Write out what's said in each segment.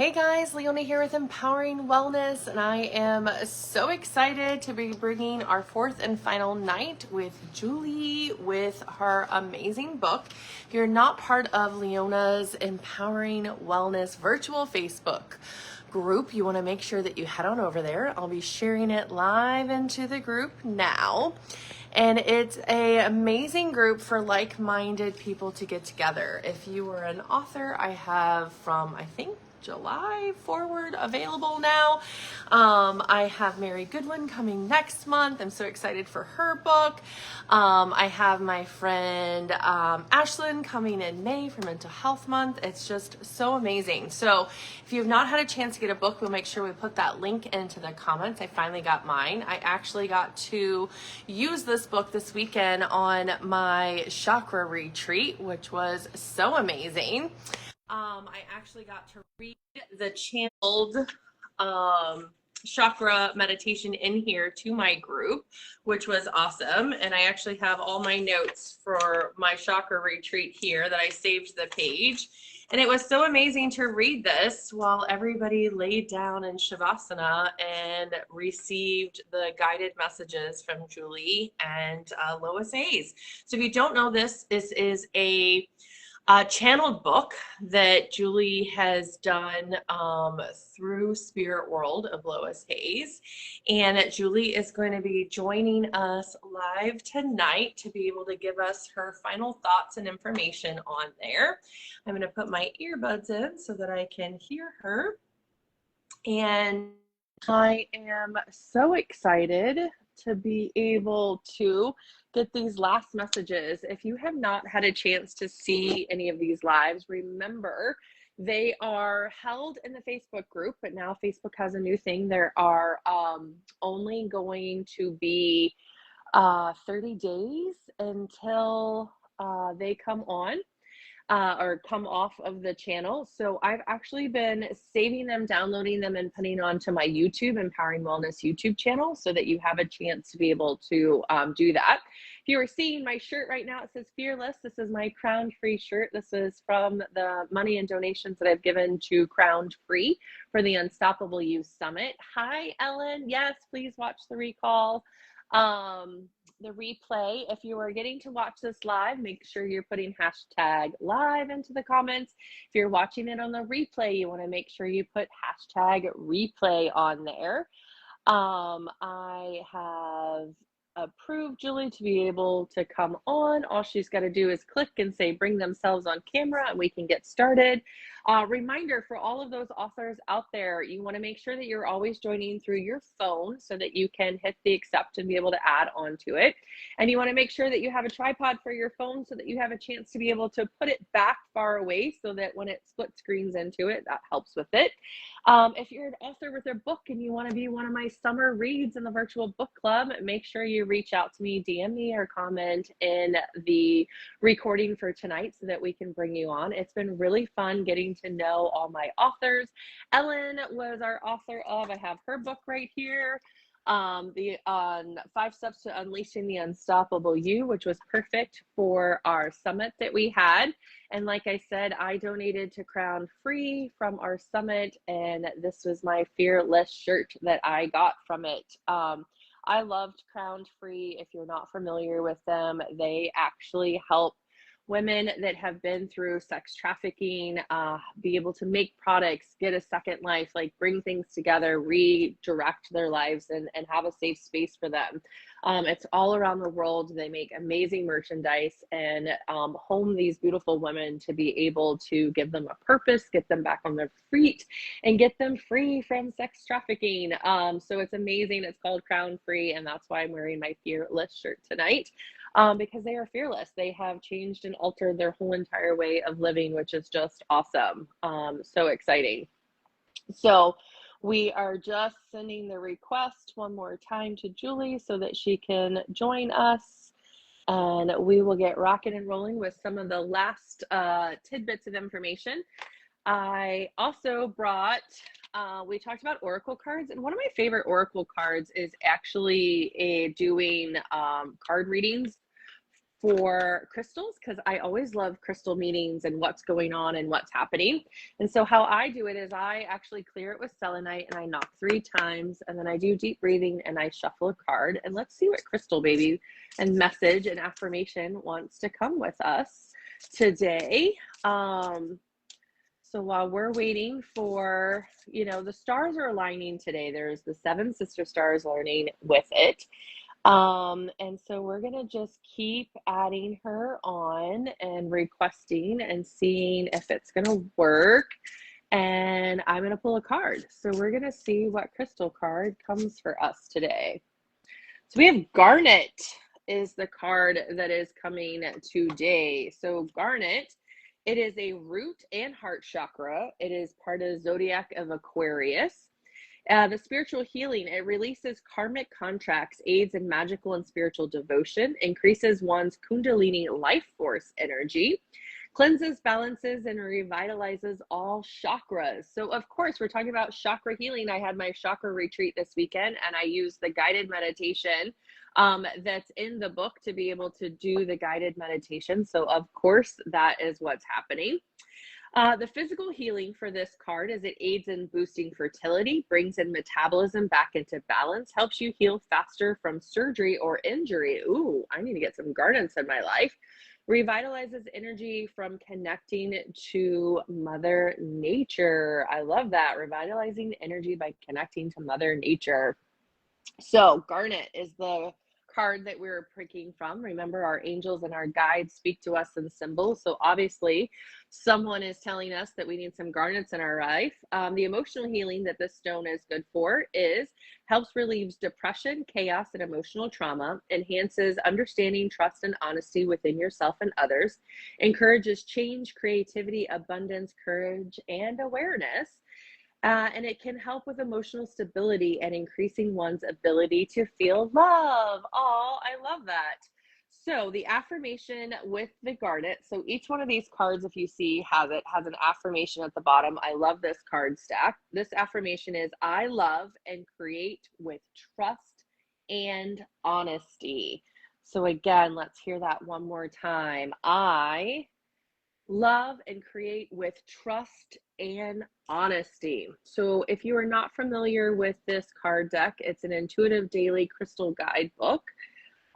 Hey guys, Leona here with Empowering Wellness, and I am so excited to be bringing our fourth and final night with Julie with her amazing book. If you're not part of Leona's Empowering Wellness virtual Facebook group, you want to make sure that you head on over there. I'll be sharing it live into the group now. And it's an amazing group for like-minded people to get together. If you are an author, I have from, I think, July forward available now. I have Mary Goodwin coming next month. I'm so excited for her book. I have my friend Ashlyn coming in May for Mental Health Month. It's just so amazing. So if you've not had a chance to get a book, we'll make sure we put that link into the comments. I finally got mine. I actually got to use this book this weekend on my chakra retreat, which was so amazing. I actually got to read the channeled chakra meditation in here to my group, which was awesome. And I actually have all my notes for my chakra retreat here that I saved the page. And it was so amazing to read this while everybody laid down in Shavasana and received the guided messages from Julie and Lois Hayes. So if you don't know this is a channeled book that Julie has done through Spirit World of Lois Hayes. And Julie is going to be joining us live tonight to be able to give us her final thoughts and information on there. I'm going to put my earbuds in so that I can hear her. And I am so excited to be able to get these last messages. If you have not had a chance to see any of these lives, remember they are held in the Facebook group, but now Facebook has a new thing. There are only going to be 30 days until they come on. Or come off of the channel. So I've actually been saving them, downloading them, and putting onto my YouTube, Empowering Wellness YouTube channel, so that you have a chance to be able to do that. If you are seeing my shirt right now, it says Fearless. This is my Crowned Free shirt. This is from the money and donations that I've given to Crowned Free for the Unstoppable You Summit. Hi, Ellen. Yes, please watch the recall. The replay. If you are getting to watch this live, make sure you're putting hashtag live into the comments. If you're watching it on the replay, you want to make sure you put hashtag replay on there. I have approved Julie to be able to come on. All she's got to do is click and say bring themselves on camera and we can get started. Reminder for all of those authors out there, you want to make sure that you're always joining through your phone so that you can hit the accept and be able to add onto it. And you want to make sure that you have a tripod for your phone so that you have a chance to be able to put it back far away so that when it split screens into it, that helps with it. If you're an author with a book and you want to be one of my summer reads in the virtual book club, make sure you reach out to me, DM me, or comment in the recording for tonight so that we can bring you on. It's been really fun getting to know all my authors. Ellen was our author of, I have her book right here, the 5 Steps to Unleashing the Unstoppable You, which was perfect for our summit that we had. And like I said, I donated to Crown Free from our summit, and this was my Fearless shirt that I got from it. I loved Crown Free. If you're not familiar with them, they actually help women that have been through sex trafficking be able to make products, get a second life, like bring things together, redirect their lives, and have a safe space for them. It's all around the world. They make amazing merchandise and home these beautiful women to be able to give them a purpose, get them back on their feet, and get them free from sex trafficking. So it's amazing. It's called Crown Free, and that's why I'm wearing my Fearless shirt tonight. Because they are fearless. They have changed and altered their whole entire way of living, which is just awesome. So exciting. So we are just sending the request one more time to Julie so that she can join us. And we will get rocking and rolling with some of the last tidbits of information. I also brought, we talked about oracle cards, and one of my favorite oracle cards is actually doing card readings for crystals because I always love crystal meetings and what's going on and what's happening. And so how I do it is I actually clear it with selenite and I knock 3 times and then I do deep breathing and I shuffle a card and let's see what crystal baby and message and affirmation wants to come with us today. So while we're waiting for, the stars are aligning today. There's the 7 sister stars aligning with it. And so we're going to just keep adding her on and requesting and seeing if it's going to work. And I'm going to pull a card. So we're going to see what crystal card comes for us today. So we have Garnet is the card that is coming today. So Garnet, it is a root and heart chakra. It is part of the zodiac of Aquarius. The spiritual healing, it releases karmic contracts, aids in magical and spiritual devotion, increases one's kundalini life force energy, cleanses, balances, and revitalizes all chakras. So of course, we're talking about chakra healing. I had my chakra retreat this weekend and I used the guided meditation that's in the book to be able to do the guided meditation. So of course, that is what's happening. The physical healing for this card is it aids in boosting fertility, brings in metabolism back into balance, helps you heal faster from surgery or injury. Ooh, I need to get some gardens in my life. Revitalizes energy from connecting to Mother Nature. I love that. Revitalizing energy by connecting to Mother Nature. So Garnet is the card that we're picking from. Remember, our angels and our guides speak to us in symbols. So obviously someone is telling us that we need some garnets in our life. The emotional healing that this stone is good for is helps relieves depression, chaos, and emotional trauma, enhances understanding, trust, and honesty within yourself and others, encourages change, creativity, abundance, courage, and awareness. And it can help with emotional stability and increasing one's ability to feel love. Oh, I love that. So the affirmation with the garnet. So each one of these cards, if you see, has an affirmation at the bottom. I love this card stack. This affirmation is, I love and create with trust and honesty. So again, let's hear that one more time. I love and create with trust and honesty. So if you are not familiar with this card deck, it's an intuitive daily crystal guidebook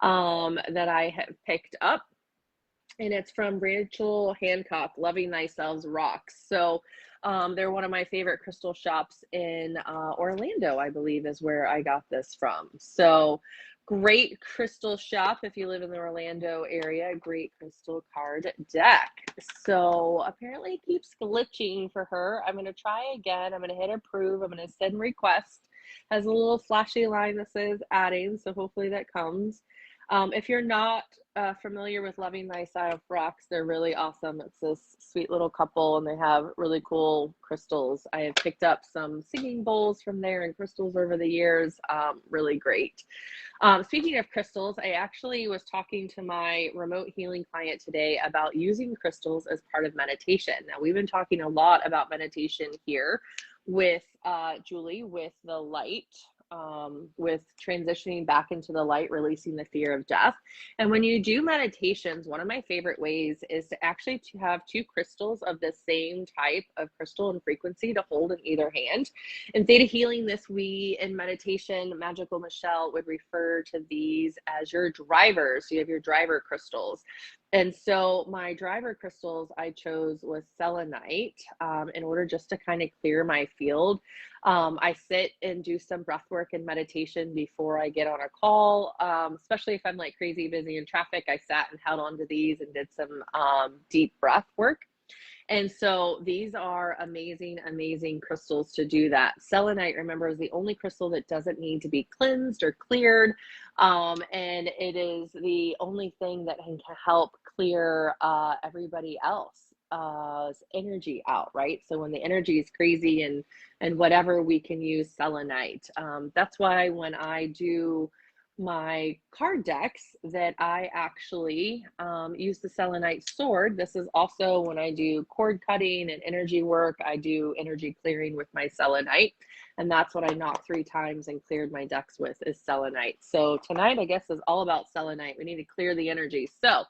that I have picked up. And it's from Rachel Hancock, Loving Thyself Rocks. So they're one of my favorite crystal shops in Orlando, I believe is where I got this from. So great crystal shop if you live in the Orlando area, great crystal card deck. So apparently it keeps glitching for her. I'm going to try again. I'm going to hit approve. I'm going to send request. Has a little flashy line that says adding, so hopefully that comes. If you're not familiar with Loving Thyself Rocks, they're really awesome. It's this sweet little couple and they have really cool crystals. I have picked up some singing bowls from there and crystals over the years. Really great. Speaking of crystals, I actually was talking to my remote healing client today about using crystals as part of meditation. Now, we've been talking a lot about meditation here with Julie, with the light, with transitioning back into the light, releasing the fear of death. And when you do meditations, one of my favorite ways is to actually to have 2 crystals of the same type of crystal and frequency to hold in either hand. In Theta Healing, this we in meditation, Magical Michelle would refer to these as your drivers. So you have your driver crystals. And so my driver crystals I chose was selenite in order just to kind of clear my field. I sit and do some breath work and meditation before I get on a call, especially if I'm like crazy busy in traffic. I sat and held on to these and did some deep breath work. And so these are amazing, amazing crystals to do that. Selenite, remember, is the only crystal that doesn't need to be cleansed or cleared. And it is the only thing that can help clear everybody else energy out, right? So when the energy is crazy and whatever, we can use selenite. That's why when I do my card decks that I actually use the selenite sword. This is also when I do cord cutting and energy work, I do energy clearing with my selenite. And that's what I knocked 3 times and cleared my decks with is selenite. So tonight, I guess, is all about selenite. We need to clear the energy. So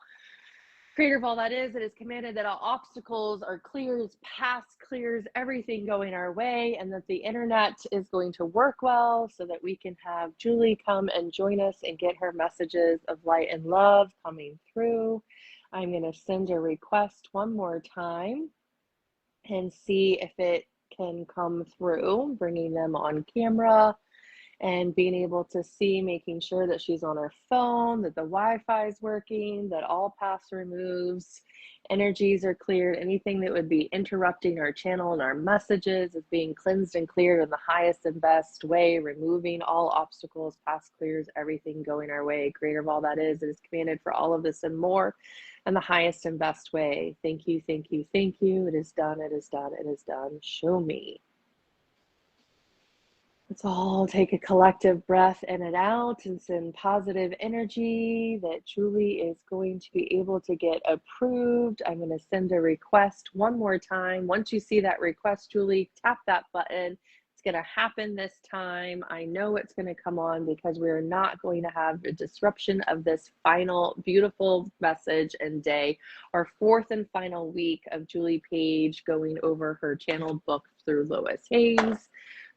Creator of all that is, it is commanded that all obstacles are clears, past clears, everything going our way, and that the internet is going to work well so that we can have Julie come and join us and get her messages of light and love coming through. I'm going to send a request one more time and see if it can come through, bringing them on camera and being able to see, making sure that she's on her phone, that the Wi-Fi is working, that all past removes, energies are cleared, anything that would be interrupting our channel and our messages is being cleansed and cleared in the highest and best way, removing all obstacles, past clears, everything going our way. Creator of all that is, it is commanded for all of this and more in the highest and best way. Thank you, thank you, thank you. It is done, it is done, it is done. Show me. Let's all take a collective breath in and out and send positive energy that Julie is going to be able to get approved. I'm going to send a request one more time. Once you see that request, Julie, tap that button. It's going to happen this time. I know it's going to come on because we're not going to have the disruption of this final beautiful message and day, our fourth and final week of Julie Page going over her channeled book through Lois Hayes.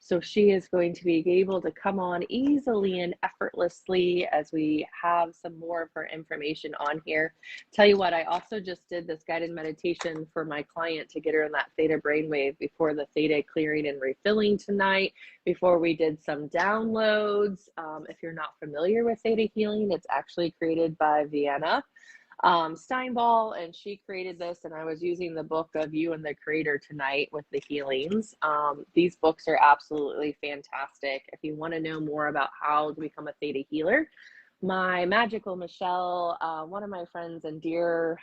So she is going to be able to come on easily and effortlessly as we have some more of her information on here. Tell you what, I also just did this guided meditation for my client to get her in that theta brainwave before the theta clearing and refilling tonight, before we did some downloads. If you're not familiar with theta healing, it's actually created by Vienna Steinball, and she created this, and I was using the book of You and the Creator tonight with the healings. These books are absolutely fantastic. If you want to know more about how to become a theta healer, my magical Michelle, one of my friends and dear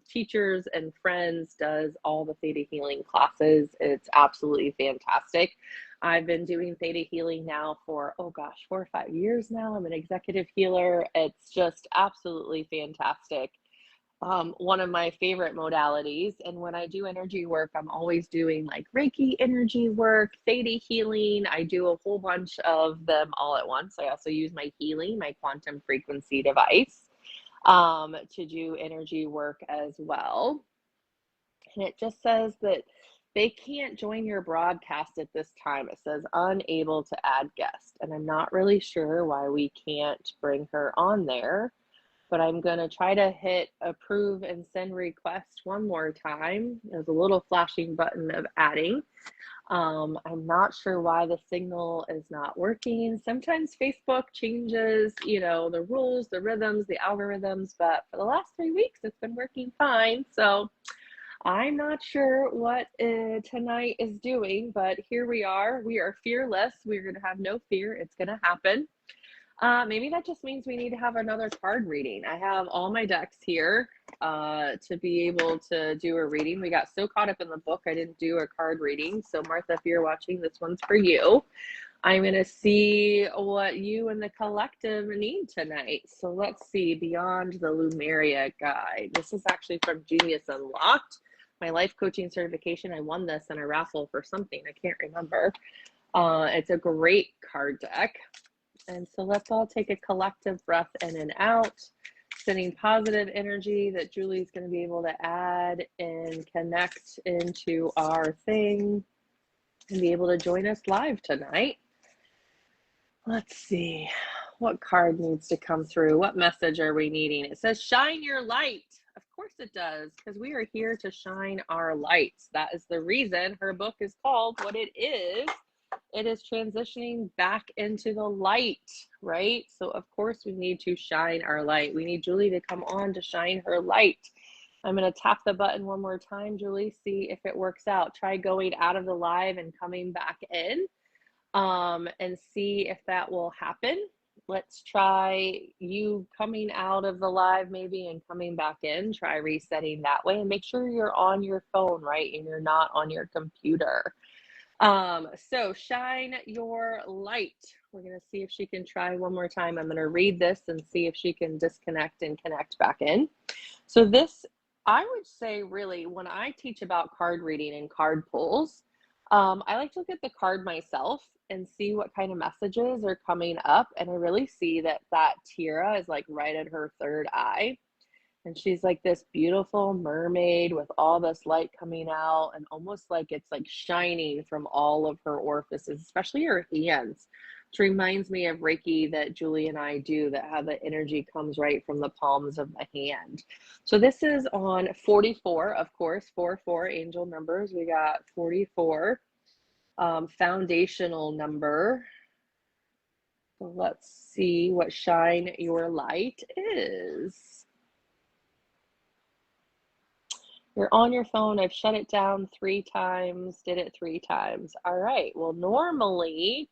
teachers and friends, does all the theta healing classes. It's absolutely fantastic. I've been doing theta healing now for, 4 or 5 years now. I'm an executive healer. It's just absolutely fantastic. One of my favorite modalities. And when I do energy work, I'm always doing like Reiki energy work, theta healing. I do a whole bunch of them all at once. I also use my healing, my quantum frequency device, to do energy work as well. And it just says that they can't join your broadcast at this time. It says unable to add guest. And I'm not really sure why we can't bring her on there, but I'm going to try to hit approve and send request one more time. There's a little flashing button of adding. I'm not sure why the signal is not working. Sometimes Facebook changes, the rules, the rhythms, the algorithms, but for the last 3 weeks, it's been working fine. So I'm not sure what tonight is doing, but here we are. We are fearless. We're going to have no fear. It's going to happen. Maybe that just means we need to have another card reading. I have all my decks here to be able to do a reading. We got so caught up in the book, I didn't do a card reading. So Martha, if you're watching, this one's for you. I'm going to see what you and the collective need tonight. So let's see, Beyond the Lumeria Guide. This is actually from Genius Unlocked, my life coaching certification. I won this in a raffle for something. I can't remember. It's a great card deck. And so let's all take a collective breath in and out, sending positive energy that Julie's going to be able to add and connect into our thing and be able to join us live tonight. Let's see, what card needs to come through? What message are we needing? It says, shine your light. Of course it does, because we are here to shine our lights. That is the reason her book is called what it is. It is transitioning back into the light, right? So of course we need to shine our light. We need Julie to come on to shine her light. I'm going to tap the button one more time, Julie, see if it works out. Try going out of the live and coming back in. And see if that will happen. Let's try you coming out of the live maybe and coming back in. Try resetting that way and make sure you're on your phone, right? And you're not on your computer. So shine your light. We're going to see if she can try one more time. I'm going to read this and see if she can disconnect and connect back in. So this, I would say really, when I teach about card reading and card pulls, I like to look at the card myself and see what kind of messages are coming up. And I really see that Tiara is like right at her third eye. And she's like this beautiful mermaid with all this light coming out and almost like it's like shining from all of her orifices, especially her hands. Which reminds me of Reiki that Julie and I do, that how the energy comes right from the palms of the hand. So this is on 44, of course, 4 angel numbers. We got 44, foundational number. So let's see what shine your light is. You're on your phone. I've shut it down 3 times, did it 3 times. All right. Well, normally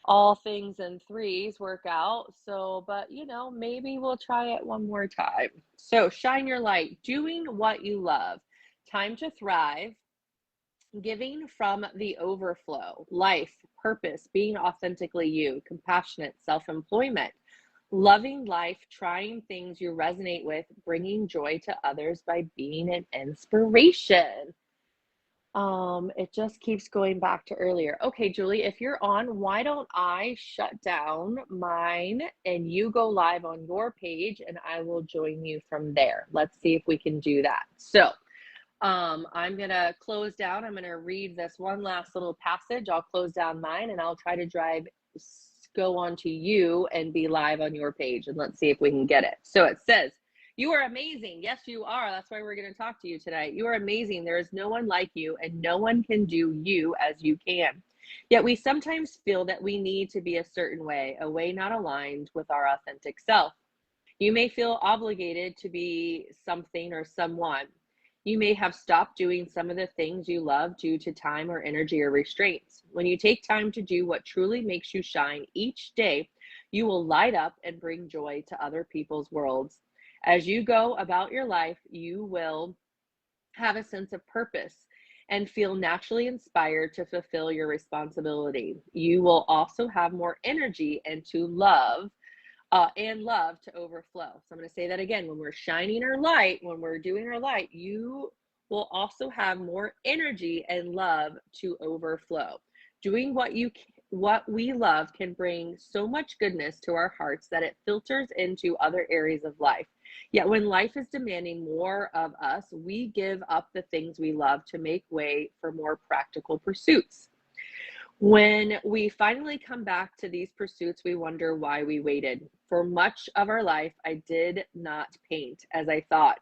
all things in threes work out. So, but you know, maybe we'll try it one more time. So, shine your light, doing what you love, time to thrive, giving from the overflow, life, purpose, being authentically you, compassionate, self-employment, loving life, trying things you resonate with, bringing joy to others by being an inspiration. It just keeps going back to earlier. Okay, Julie, if you're on, why don't I shut down mine and you go live on your page and I will join you from there. Let's see if we can do that. So, I'm gonna close down. I'm gonna read this one last little passage. I'll close down mine and I'll try to go on to you and be live on your page, and let's see if we can get it. So it says, you are amazing. Yes, you are. That's why we're going to talk to you tonight. You are amazing. There is no one like you, and no one can do you as you can. Yet we sometimes feel that we need to be a certain way, a way not aligned with our authentic self. You may feel obligated to be something or someone. You may have stopped doing some of the things you love due to time or energy or restraints. When you take time to do what truly makes you shine each day, you will light up and bring joy to other people's worlds. As you go about your life, you will have a sense of purpose and feel naturally inspired to fulfill your responsibility. You will also have more energy and love to overflow. So I'm going to say that again. When we're shining our light, when we're doing our light, you will also have more energy and love to overflow. Doing what we love can bring so much goodness to our hearts that it filters into other areas of life. Yet when life is demanding more of us, we give up the things we love to make way for more practical pursuits. When we finally come back to these pursuits, we wonder why we waited. For much of our life, I did not paint as I thought.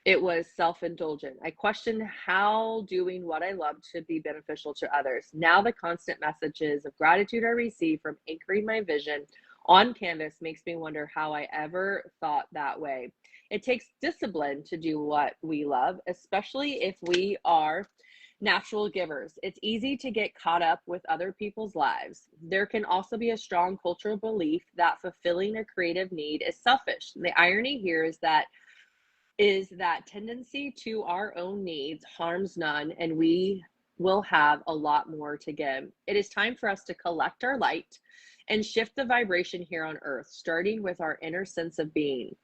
It was self-indulgent. I questioned how doing what I loved should be beneficial to others. Now the constant messages of gratitude I receive from anchoring my vision on canvas makes me wonder how I ever thought that way. It takes discipline to do what we love, especially if we are natural givers. It's easy to get caught up with other people's lives. There can also be a strong cultural belief that fulfilling a creative need is selfish. The irony here is that tendency to our own needs harms none, and we will have a lot more to give. It is time for us to collect our light and shift the vibration here on earth, starting with our inner sense of being.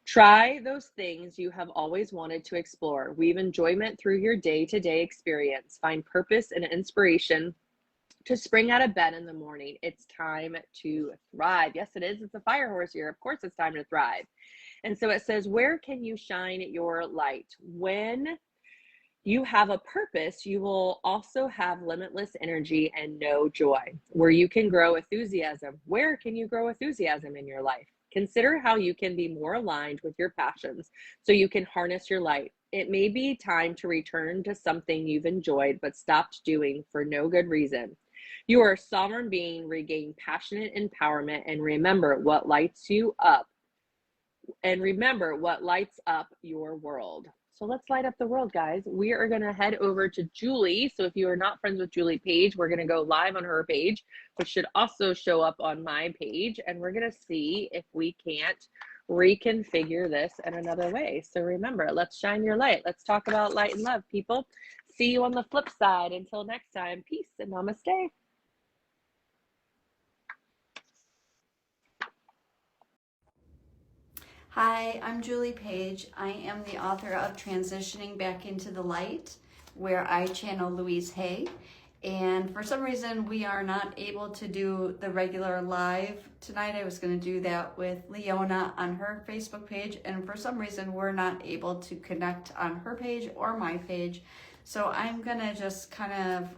Try those things you have always wanted to explore. Weave enjoyment through your day-to-day experience. Find purpose and inspiration to spring out of bed in the morning. It's time to thrive. Yes, it is. It's a fire horse here. Of course, it's time to thrive. And so it says, where can you shine your light? When you have a purpose, you will also have limitless energy and no joy. Where you can grow enthusiasm. Where can you grow enthusiasm in your life? Consider how you can be more aligned with your passions so you can harness your light. It may be time to return to something you've enjoyed but stopped doing for no good reason. You are a sovereign being. Regain passionate empowerment and remember what lights you up your world. So let's light up the world, guys. We are going to head over to Julie. So if you are not friends with Julie Page, we're going to go live on her page, which should also show up on my page. And we're going to see if we can't reconfigure this in another way. So remember, let's shine your light. Let's talk about light and love, people. See you on the flip side. Until next time, peace and namaste. Hi, I'm Julie Page. I am the author of Transitioning Back into the Light, where I channel Louise Hay. And for some reason, we are not able to do the regular live tonight. I was going to do that with Leona on her Facebook page. And for some reason, we're not able to connect on her page or my page. So I'm going to just kind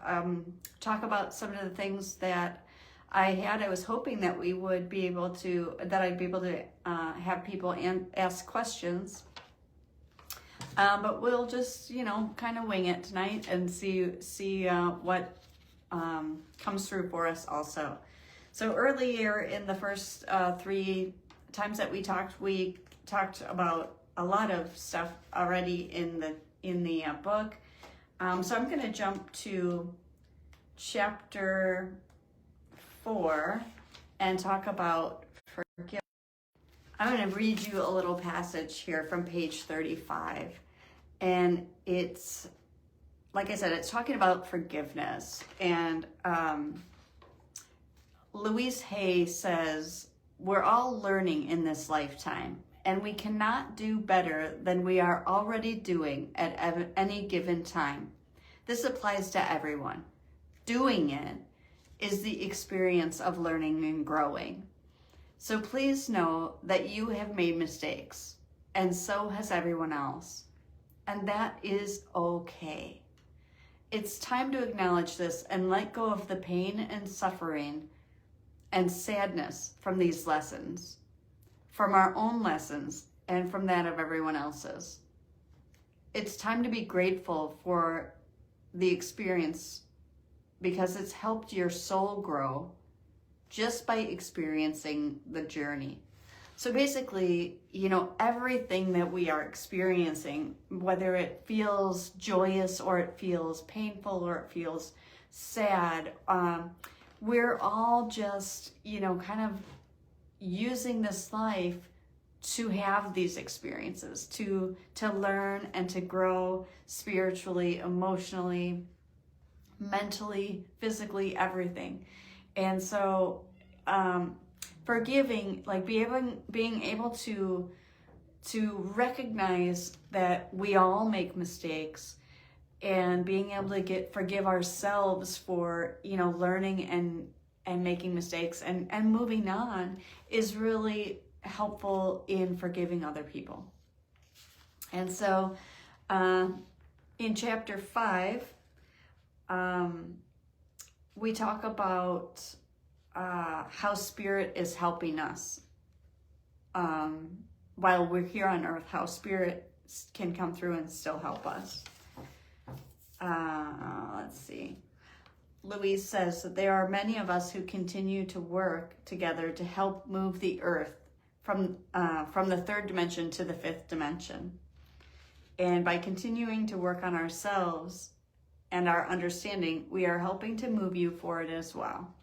of talk about some of the things that I had. I was hoping that we would be able to, that I'd be able to have people ask questions. But we'll just, kind of wing it tonight and see what comes through for us also. So earlier in the first 3 times that we talked about a lot of stuff already in the book. So I'm going to jump to chapter 4 and talk about forgiveness. I'm going to read you a little passage here from page 35. And it's, like I said, it's talking about forgiveness. And Louise Hay says, we're all learning in this lifetime, and we cannot do better than we are already doing at any given time. This applies to everyone. Doing it is the experience of learning and growing. So please know that you have made mistakes, and so has everyone else. And that is okay. It's time to acknowledge this and let go of the pain and suffering and sadness from these lessons, from our own lessons and from that of everyone else's. It's time to be grateful for the experience because it's helped your soul grow just by experiencing the journey. So basically, everything that we are experiencing, whether it feels joyous or it feels painful or it feels sad, we're all just, kind of using this life to have these experiences, to learn and to grow spiritually, emotionally, mentally, physically, everything. And so, forgiving, like being able to recognize that we all make mistakes, and being able to forgive ourselves for learning and making mistakes and moving on is really helpful in forgiving other people. And so in chapter 5 we talk about how spirit is helping us while we're here on earth, how spirit can come through and still help us. Let's see. Louise says that there are many of us who continue to work together to help move the earth from the 3rd dimension to the 5th dimension. And by continuing to work on ourselves and our understanding, we are helping to move you forward as well.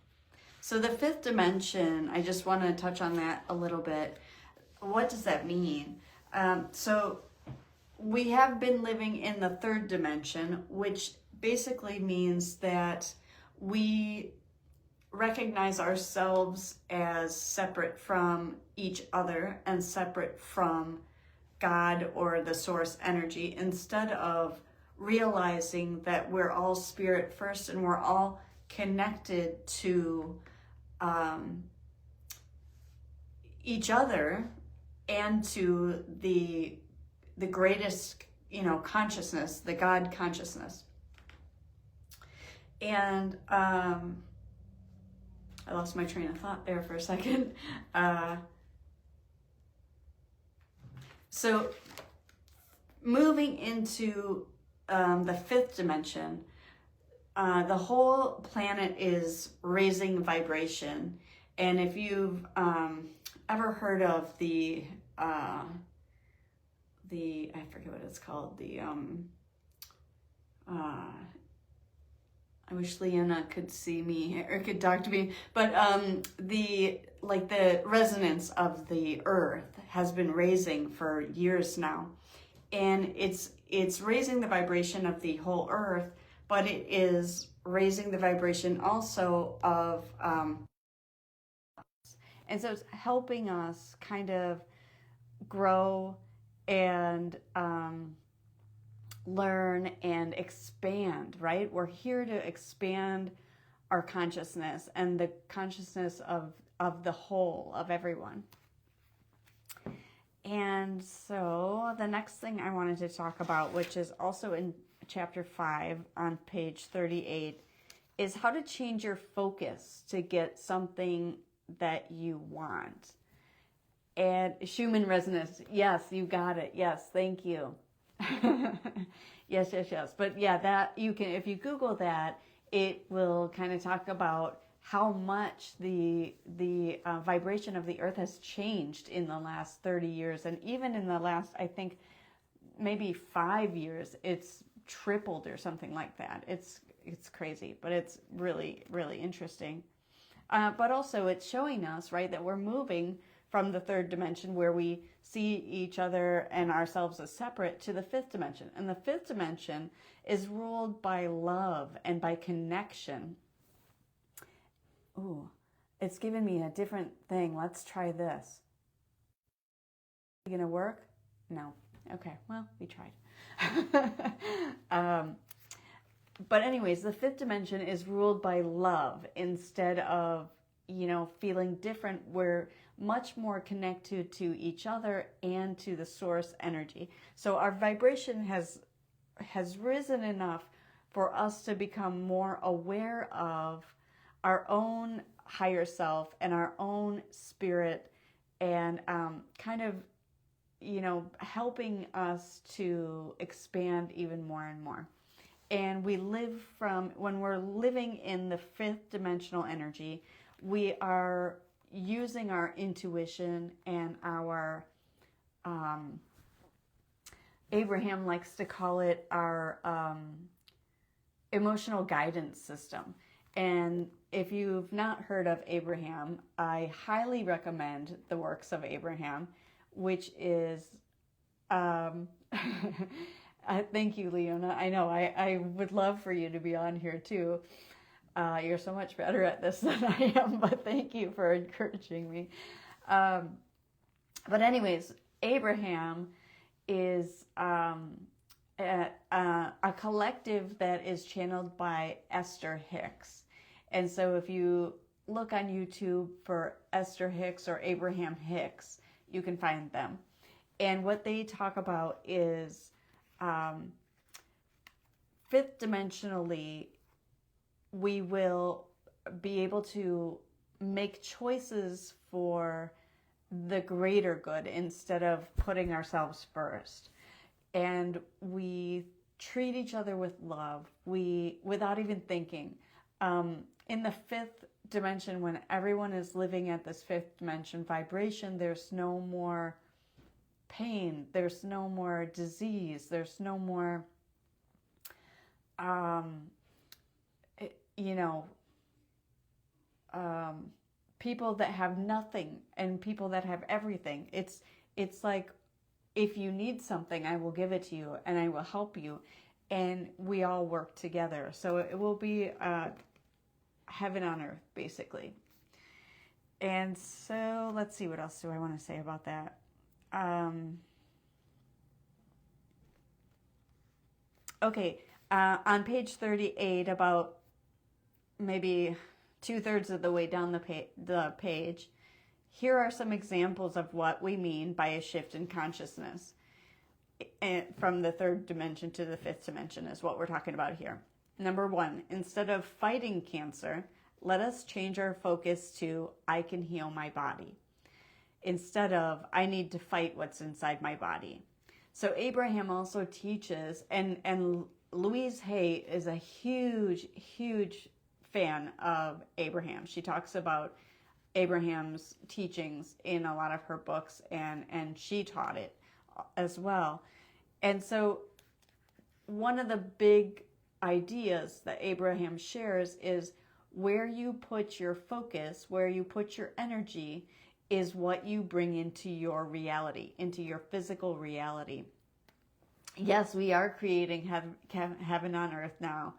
So the 5th dimension, I just want to touch on that a little bit. What does that mean? So we have been living in the 3rd dimension, which basically means that we recognize ourselves as separate from each other and separate from God or the source energy, instead of realizing that we're all spirit first and we're all connected to each other and to the greatest, consciousness, the God consciousness. And I lost my train of thought there for a second. So moving into the 5th dimension, the whole planet is raising vibration. And if you've ever heard of the I forget what it's called, I wish Leona could see me or could talk to me, but the resonance of the earth has been raising for years now, and it's raising the vibration of the whole earth, but it is raising the vibration also of and so it's helping us kind of grow and learn and expand, right? We're here to expand our consciousness and the consciousness of the whole, of everyone. And so the next thing I wanted to talk about, which is also in chapter 5 on page 38, is how to change your focus to get something that you want. And Schumann resonance, yes, you got it. Yes, thank you. Yes. But yeah, that you can, if you Google that, it will kind of talk about how much the vibration of the earth has changed in the last 30 years. And even in the last, I think, maybe 5 years, it's tripled or something like that. It's crazy, but it's really, really interesting. But also it's showing us, right, that we're moving from the third dimension where we see each other and ourselves as separate to the fifth dimension. And the fifth dimension is ruled by love and by connection. Ooh, it's given me a different thing. Let's try this. Is it gonna work? No. Okay, well, we tried. But anyways, the fifth dimension is ruled by love instead of, feeling different. We're much more connected to each other and to the source energy. So our vibration has risen enough for us to become more aware of our own higher self and our own spirit, and kind of, helping us to expand even more and more. And when we're living in the fifth dimensional energy, we are using our intuition and our, Abraham likes to call it our emotional guidance system. And if you've not heard of Abraham, I highly recommend the works of Abraham, which is, thank you, Leona. I know, I would love for you to be on here too. You're so much better at this than I am, but thank you for encouraging me. But anyways, Abraham is a collective that is channeled by Esther Hicks. And so if you look on YouTube for Esther Hicks or Abraham Hicks, you can find them. And what they talk about is fifth dimensionally, we will be able to make choices for the greater good instead of putting ourselves first. And we treat each other with love, without even thinking. In the fifth dimension, when everyone is living at this fifth dimension vibration, there's no more pain, there's no more disease, there's no more, people that have nothing and people that have everything. It's like, if you need something, I will give it to you and I will help you, and we all work together. So it will be heaven on earth, basically. And so let's see, what else do I want to say about that? Okay, on page 38, about maybe 2/3 of the way down the page, here are some examples of what we mean by a shift in consciousness. From the third dimension to the fifth dimension is what we're talking about here. Number 1, instead of fighting cancer, let us change our focus to I can heal my body, instead of I need to fight what's inside my body. So Abraham also teaches, and Louise Hay is a huge, huge fan of Abraham. She talks about Abraham's teachings in a lot of her books, and she taught it as well. And so one of the big ideas that Abraham shares is where you put your focus, where you put your energy, is what you bring into your reality, into your physical reality. Yes, we are creating heaven on earth now.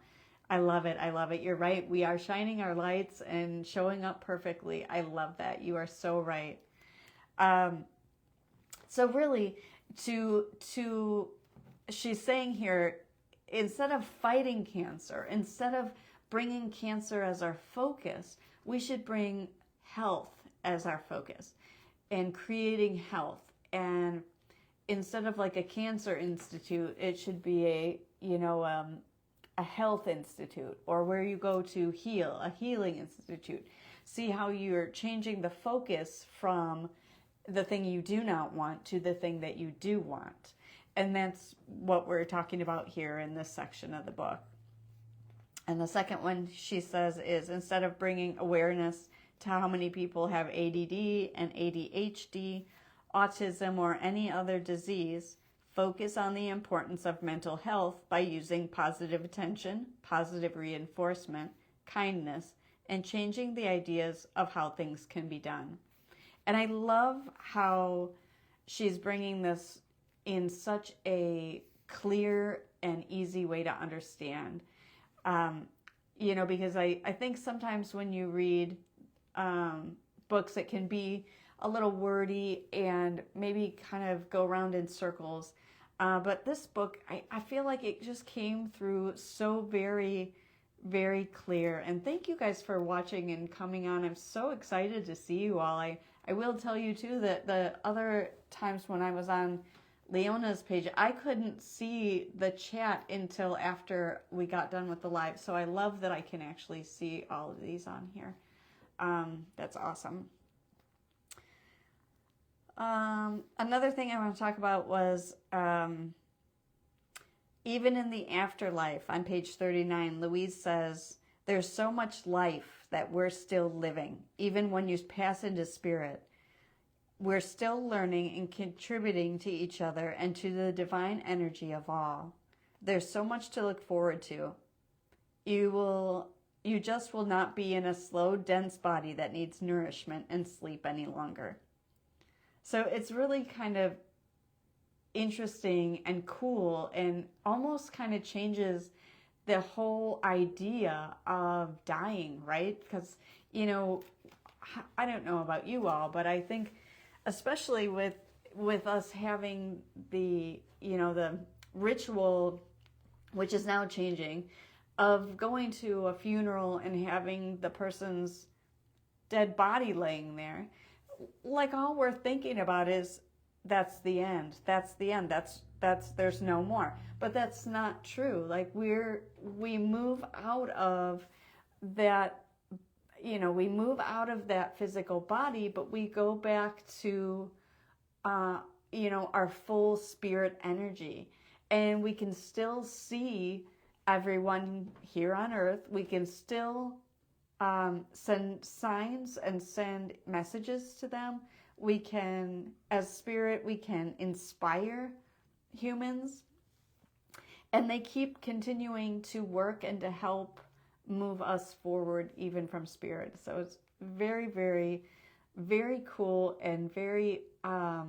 I love it. I love it. You're right. We are shining our lights and showing up perfectly. I love that. You are so right. So really, to she's saying here, instead of fighting cancer, instead of bringing cancer as our focus, we should bring health as our focus and creating health. And instead of like a cancer institute, it should be a health institute, or where you go to heal, a healing institute. See how you're changing the focus from the thing you do not want to the thing that you do want. And that's what we're talking about here in this section of the book. And the second one she says is, instead of bringing awareness to how many people have ADD and ADHD, autism, or any other disease, focus on the importance of mental health by using positive attention, positive reinforcement, kindness, and changing the ideas of how things can be done. And I love how she's bringing this in such a clear and easy way to understand. Because I think sometimes when you read books, it can be a little wordy and maybe kind of go around in circles. But this book, I feel like it just came through so very, very clear. And thank you guys for watching and coming on. I'm so excited to see you all. I will tell you too that the other times when I was on Leona's page, I couldn't see the chat until after we got done with the live. So I love that I can actually see all of these on here. That's awesome. Another thing I want to talk about was even in the afterlife. On page 39, Louise says, there's so much life that we're still living. Even when you pass into spirit, we're still learning and contributing to each other and to the divine energy of all. There's so much to look forward to. You just will not be in a slow, dense body that needs nourishment and sleep any longer. So it's really kind of interesting and cool, and almost kind of changes the whole idea of dying, right? Because, I don't know about you all, but I think especially with us having the ritual, which is now changing, of going to a funeral and having the person's dead body laying there, like all we're thinking about is that's the end. That's the end. That's there's no more. But that's not true. Like we move out of that, we move out of that physical body, but we go back to our full spirit energy. And we can still see everyone here on earth. We can still send signs and send messages to them. We can, as spirit, we can inspire humans. And they keep continuing to work and to help move us forward even from spirit. So it's very, very, very cool and very, I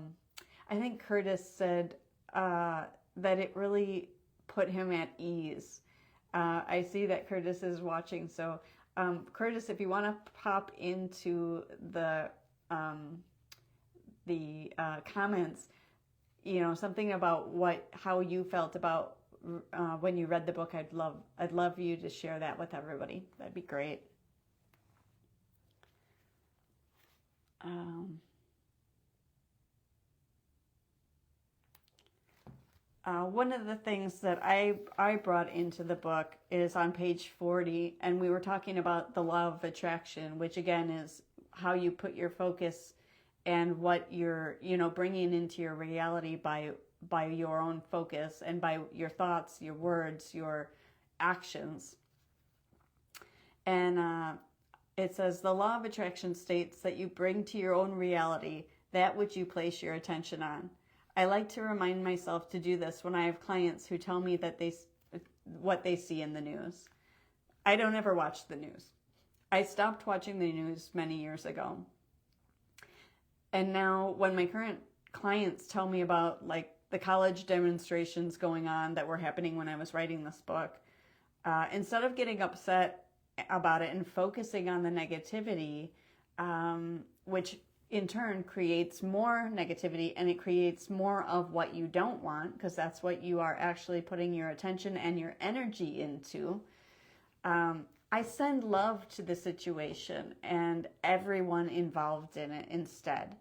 think Curtis said that it really put him at ease. I see that Curtis is watching. So Curtis, if you want to pop into the comments, something about how you felt about when you read the book, I'd love you to share that with everybody. That'd be great. One of the things that I brought into the book is on page 40, and we were talking about the law of attraction, which again is how you put your focus and what you're, bringing into your reality by your own focus and by your thoughts, your words, your actions. And it says, the law of attraction states that you bring to your own reality that which you place your attention on. I like to remind myself to do this when I have clients who tell me that what they see in the news. I don't ever watch the news. I stopped watching the news many years ago. And now when my current clients tell me about the college demonstrations going on that were happening when I was writing this book, instead of getting upset about it and focusing on the negativity, which in turn creates more negativity, and it creates more of what you don't want, because that's what you are actually putting your attention and your energy into. I send love to the situation and everyone involved in it instead.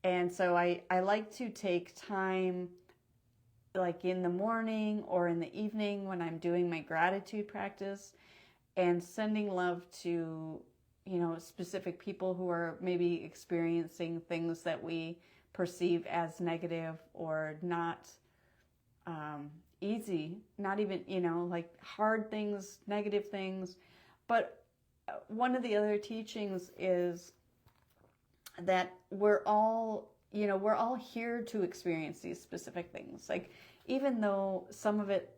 And so I like to take time, like in the morning or in the evening when I'm doing my gratitude practice, and sending love to, specific people who are maybe experiencing things that we perceive as negative or not easy, not even, like hard things, negative things. But one of the other teachings is that we're all here to experience these specific things. Like, even though some of it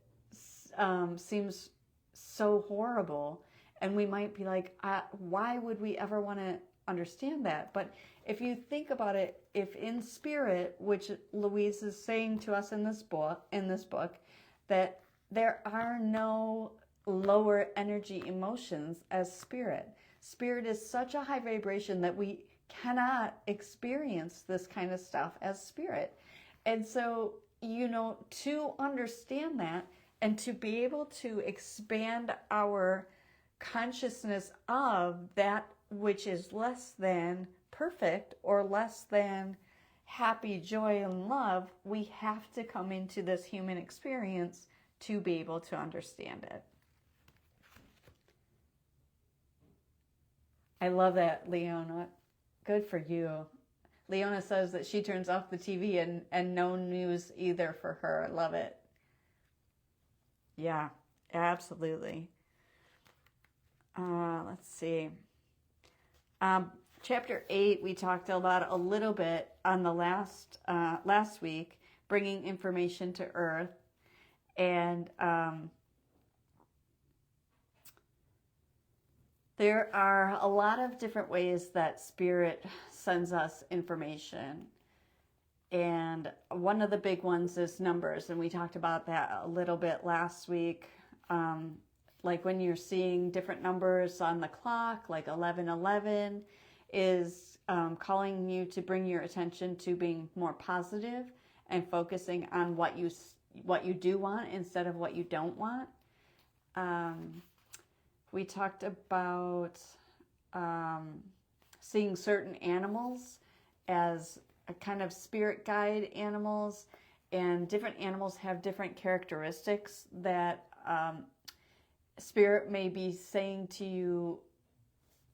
seems so horrible, and we might be like, why would we ever want to understand that? But if you think about it, if in spirit, which Louise is saying to us in this book, that there are no lower energy emotions as spirit. Spirit is such a high vibration that we cannot experience this kind of stuff as spirit. And so, to understand that and to be able to expand our consciousness of that which is less than perfect or less than happy, joy, and love, we have to come into this human experience to be able to understand it. I love that, Leona. Good for you. Leona says that she turns off the TV and no news either for her. I love it. Yeah, absolutely. Let's see. Chapter 8, we talked about a little bit on the last week, bringing information to Earth. And there are a lot of different ways that Spirit sends us information. And one of the big ones is numbers. And we talked about that a little bit last week. Like when you're seeing different numbers on the clock, like 1111 is calling you to bring your attention to being more positive and focusing on what you do want instead of what you don't want. We talked about seeing certain animals as a kind of spirit guide animals, and different animals have different characteristics that Spirit may be saying to you,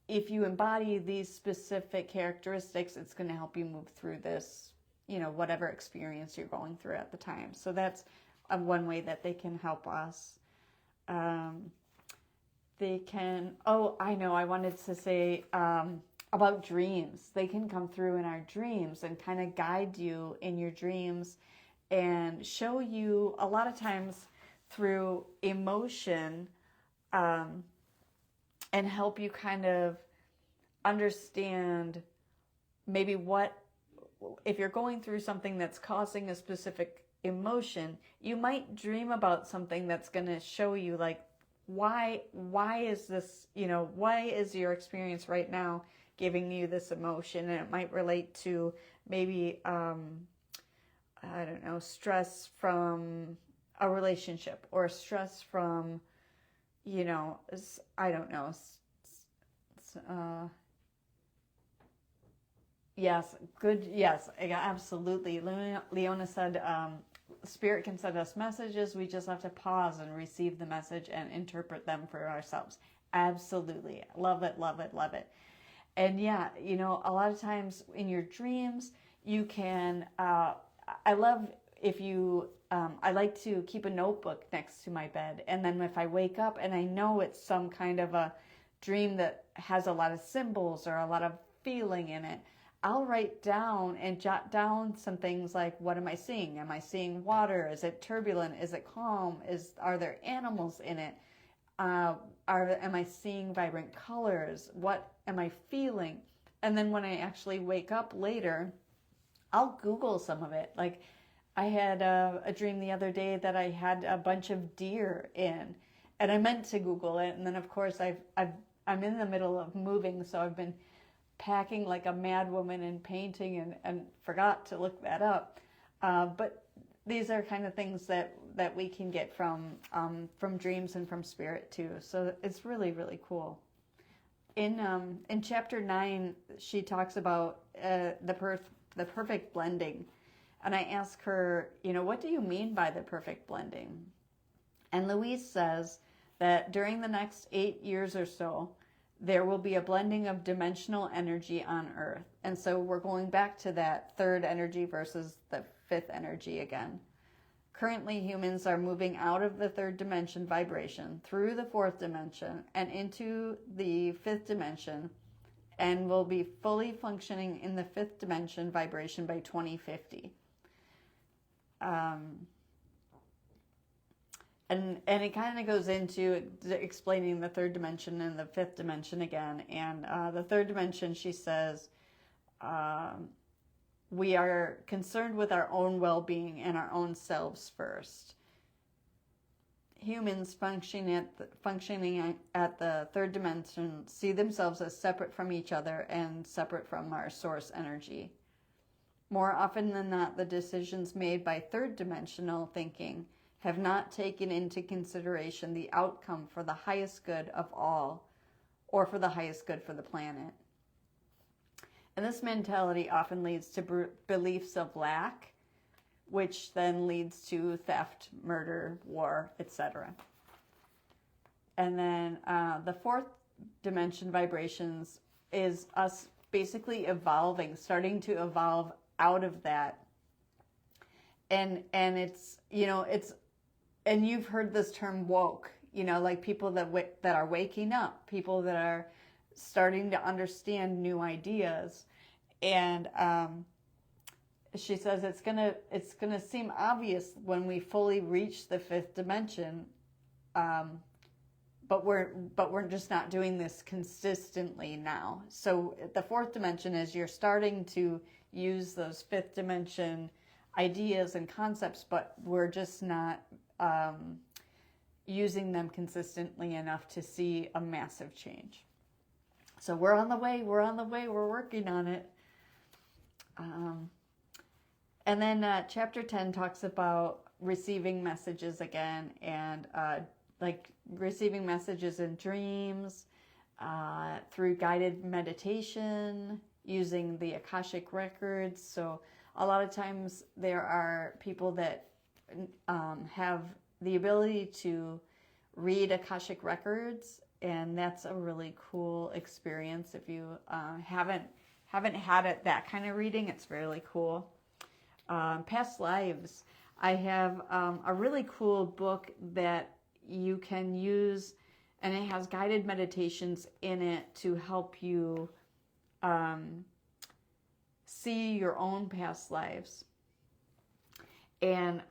if you embody these specific characteristics, it's going to help you move through this, whatever experience you're going through at the time. So that's one way that they can help us. They can, I wanted to say about dreams. They can come through in our dreams and kind of guide you in your dreams and show you a lot of times through emotion, and help you kind of understand maybe if you're going through something that's causing a specific emotion, you might dream about something that's going to show you like, why is this, why is your experience right now giving you this emotion? And it might relate to maybe, stress from a relationship, or stress from, yes, good. Yes, absolutely. Leona said, Spirit can send us messages. We just have to pause and receive the message and interpret them for ourselves. Absolutely. Love it, love it, love it. And yeah, a lot of times in your dreams, you can, I love if you, I like to keep a notebook next to my bed. And then if I wake up and I know it's some kind of a dream that has a lot of symbols or a lot of feeling in it, I'll write down and jot down some things like, what am I seeing? Am I seeing water? Is it turbulent? Is it calm? Are there animals in it? Am I seeing vibrant colors? What am I feeling? And then when I actually wake up later, I'll Google some of it. Like I had a dream the other day that I had a bunch of deer in, and I meant to Google it. And then of course I'm in the middle of moving, so I've been packing like a mad woman and painting and forgot to look that up. But these are kind of things that we can get from dreams and from spirit too. So it's really, really cool. In chapter 9, she talks about the perfect blending. And I ask her, what do you mean by the perfect blending? And Louise says that during the next 8 years or so, there will be a blending of dimensional energy on Earth. And so we're going back to that third energy versus the fifth energy again. Currently, humans are moving out of the third dimension vibration through the fourth dimension and into the fifth dimension, and will be fully functioning in the fifth dimension vibration by 2050. And it kind of goes into explaining the third dimension and the fifth dimension again. And the third dimension, she says, we are concerned with our own well-being and our own selves first. Humans functioning at the third dimension see themselves as separate from each other and separate from our source energy. More often than not, the decisions made by third dimensional thinking have not taken into consideration the outcome for the highest good of all, or for the highest good for the planet. And this mentality often leads to beliefs of lack, which then leads to theft, murder, war, etc. And then the fourth dimension vibrations is us basically evolving, starting to evolve out of that. And it's, and you've heard this term woke, like people that are waking up, people that are starting to understand new ideas. And she says it's gonna seem obvious when we fully reach the fifth dimension, but we're just not doing this consistently now. So the fourth dimension is you're starting to use those fifth dimension ideas and concepts, but we're just not using them consistently enough to see a massive change. So we're on the way, we're working on it. And then chapter 10 talks about receiving messages again, and like receiving messages in dreams, through guided meditation, using the Akashic records. So a lot of times there are people that have the ability to read Akashic records, and that's a really cool experience. If you haven't had it, that kind of reading, it's really cool. Past lives. I have a really cool book that you can use, and it has guided meditations in it to help you see your own past lives. And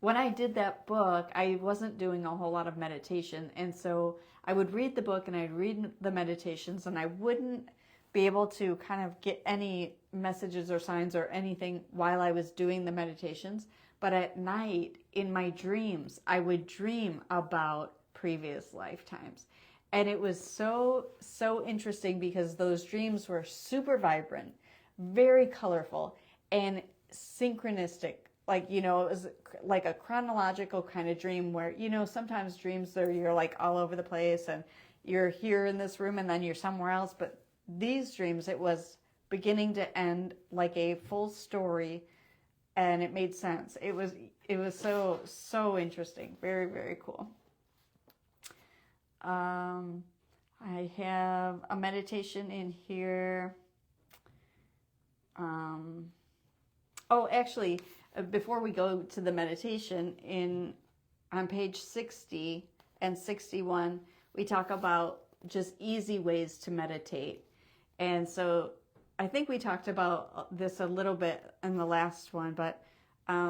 when I did that book, I wasn't doing a whole lot of meditation. And so I would read the book and I'd read the meditations, and I wouldn't be able to kind of get any messages or signs or anything while I was doing the meditations. But at night, in my dreams, I would dream about previous lifetimes. And it was so interesting because those dreams were super vibrant, very colorful, and synchronistic. Like, it was like a chronological kind of dream where, sometimes dreams you're like all over the place and you're here in this room and then you're somewhere else. But these dreams, it was beginning to end like a full story, and it made sense. It was so interesting. Very, very cool. I have a meditation in here. Actually, before we go to the meditation, on page 60 and 61, we talk about just easy ways to meditate. And so I think we talked about this a little bit in the last one, but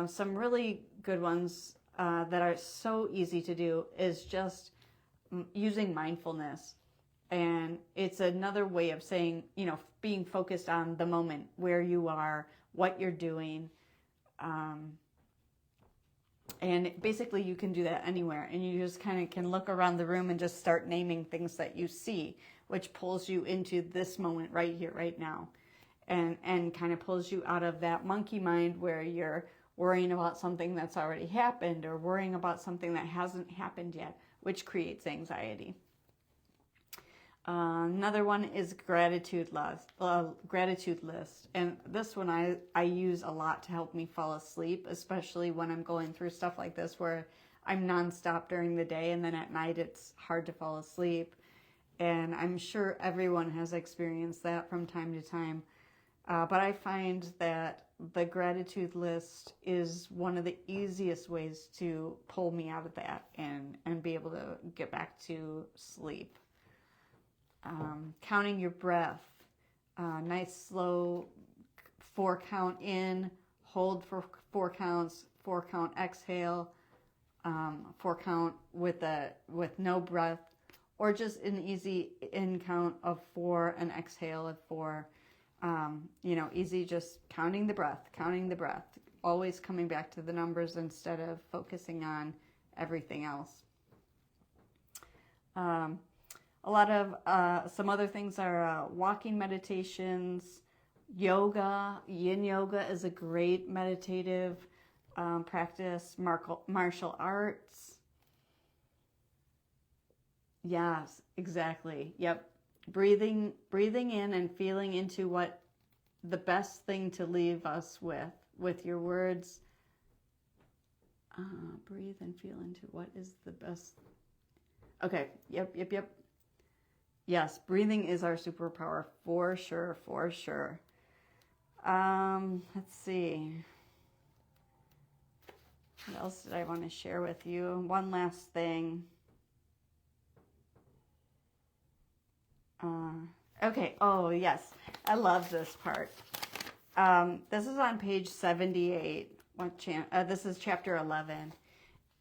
some really good ones that are so easy to do is just using mindfulness. And it's another way of saying, being focused on the moment, where you are, what you're doing. And basically you can do that anywhere, and you just kind of can look around the room and just start naming things that you see, which pulls you into this moment right here, right now, and kind of pulls you out of that monkey mind where you're worrying about something that's already happened or worrying about something that hasn't happened yet, which creates anxiety. Another one is gratitude list. And this one I use a lot to help me fall asleep, especially when I'm going through stuff like this where I'm nonstop during the day and then at night it's hard to fall asleep. And I'm sure everyone has experienced that from time to time. But I find that the gratitude list is one of the easiest ways to pull me out of that and be able to get back to sleep. Counting your breath, nice slow 4 count in, hold for 4 counts, 4 count exhale, 4 count with no breath, or just an easy in count of 4 and exhale of 4. Easy, just counting the breath, always coming back to the numbers instead of focusing on everything else. A lot of some other things are walking meditations, yoga. Yin yoga is a great meditative practice. Martial arts. Yes, exactly. Yep. Breathing in and feeling into what the best thing to leave us with your words. Breathe and feel into what is the best. Okay. Yep. Yes, breathing is our superpower for sure. Let's see. What else did I want to share with you? One last thing. Okay. Oh, yes. I love this part. This is on page 78. This is chapter 11.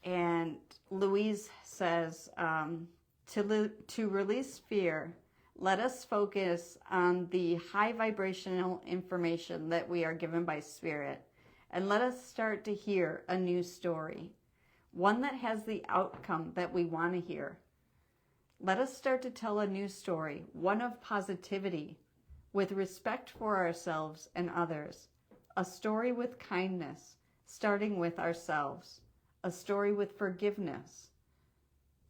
And Louise says, to release fear, let us focus on the high vibrational information that we are given by Spirit, and let us start to hear a new story, one that has the outcome that we want to hear. Let us start to tell a new story, one of positivity, with respect for ourselves and others, a story with kindness, starting with ourselves, a story with forgiveness,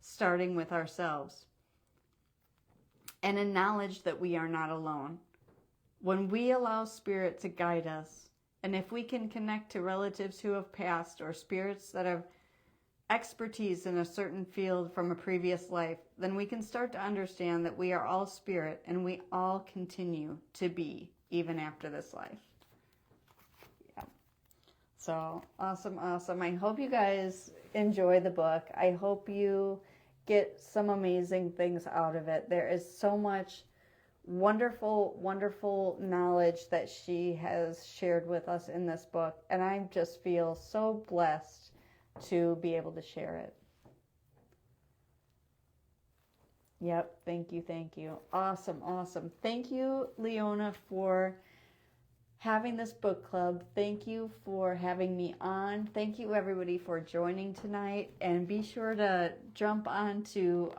starting with ourselves, and a knowledge that we are not alone. When we allow Spirit to guide us, and if we can connect to relatives who have passed or spirits that have expertise in a certain field from a previous life, then we can start to understand that we are all spirit and we all continue to be even after this life. Yeah. So awesome. I hope you guys enjoy the book. I hope you get some amazing things out of it. There is so much wonderful knowledge that she has shared with us in this book, and I just feel so blessed to be able to share it. Yep, thank you. Awesome. Thank you, Leona, for having this book club. Thank you for having me on. Thank you, everybody, for joining tonight. And be sure to jump on to,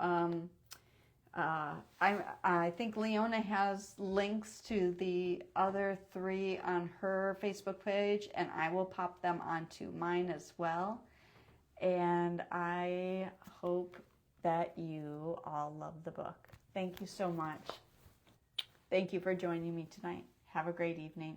I think Leona has links to the other 3 on her Facebook page, and I will pop them onto mine as well. And I hope that you all love the book. Thank you so much. Thank you for joining me tonight. Have a great evening.